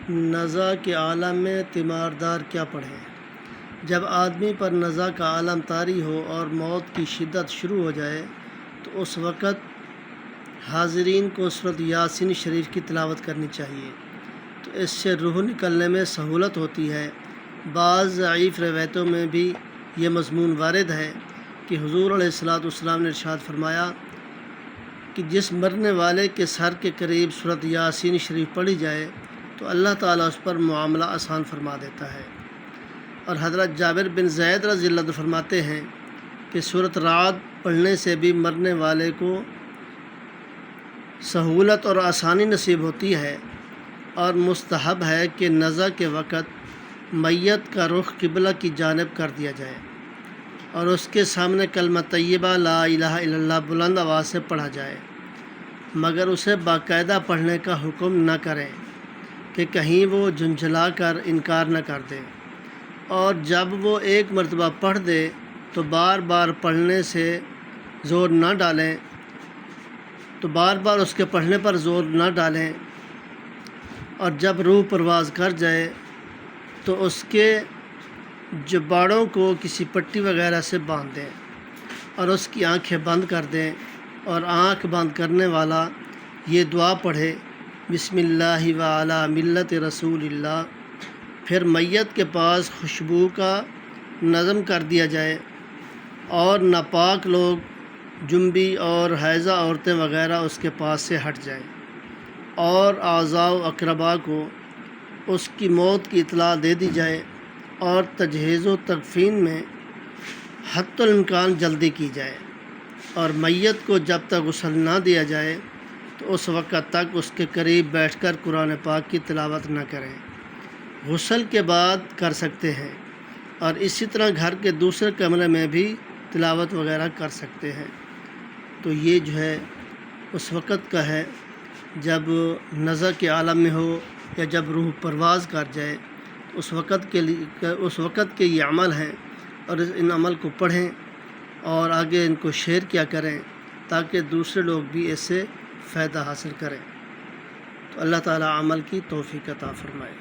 نزا کے عالم میں تیماردار کیا پڑھیں؟ جب آدمی پر نزا کا عالم طاری ہو اور موت کی شدت شروع ہو جائے تو اس وقت حاضرین کو سورۃ یاسین شریف کی تلاوت کرنی چاہیے، تو اس سے روح نکلنے میں سہولت ہوتی ہے۔ بعض ضعیف روایتوں میں بھی یہ مضمون وارد ہے کہ حضور علیہ الصلوۃ والسلام نے ارشاد فرمایا کہ جس مرنے والے کے سر کے قریب سورۃ یاسین شریف پڑھی جائے تو اللہ تعالیٰ اس پر معاملہ آسان فرما دیتا ہے۔ اور حضرت جابر بن زید رضی اللہ عنہ فرماتے ہیں کہ سورۃ رعد پڑھنے سے بھی مرنے والے کو سہولت اور آسانی نصیب ہوتی ہے، اور مستحب ہے کہ نزا کے وقت میت کا رخ قبلہ کی جانب کر دیا جائے اور اس کے سامنے کلمہ طیبہ لا الہ الا اللہ بلند آواز سے پڑھا جائے، مگر اسے باقاعدہ پڑھنے کا حکم نہ کریں کہ کہیں وہ جھنجھلا کر انکار نہ کر دے، اور جب وہ ایک مرتبہ پڑھ دے تو بار بار پڑھنے سے زور نہ ڈالیں اس کے پڑھنے پر زور نہ ڈالیں، اور جب روح پرواز کر جائے تو اس کے جباڑوں کو کسی پٹی وغیرہ سے باندھ دیں اور اس کی آنکھیں بند کر دیں، اور آنکھ بند کرنے والا یہ دعا پڑھے بسم اللہ وعلی ملت رسول اللہ، پھر میت کے پاس خوشبو کا نظم کر دیا جائے اور ناپاک لوگ جنبی اور حائضہ عورتیں وغیرہ اس کے پاس سے ہٹ جائیں، اور اعزاء و اقرباء کو اس کی موت کی اطلاع دے دی جائے، اور تجہیز و تکفین میں حتی الامکان جلدی کی جائے، اور میت کو جب تک غسل نہ دیا جائے تو اس وقت تک اس کے قریب بیٹھ کر قرآن پاک کی تلاوت نہ کریں۔ غسل کے بعد کر سکتے ہیں، اور اسی طرح گھر کے دوسرے کمرے میں بھی تلاوت وغیرہ کر سکتے ہیں۔ تو یہ جو ہے اس وقت کا ہے جب نزا کے عالم میں ہو یا جب روح پرواز کر جائے، اس وقت کے یہ عمل ہیں، اور ان عمل کو پڑھیں اور آگے ان کو شیئر کیا کریں تاکہ دوسرے لوگ بھی اس سے فائدہ حاصل کریں۔ تو اللہ تعالیٰ عمل کی توفیق عطا فرمائے۔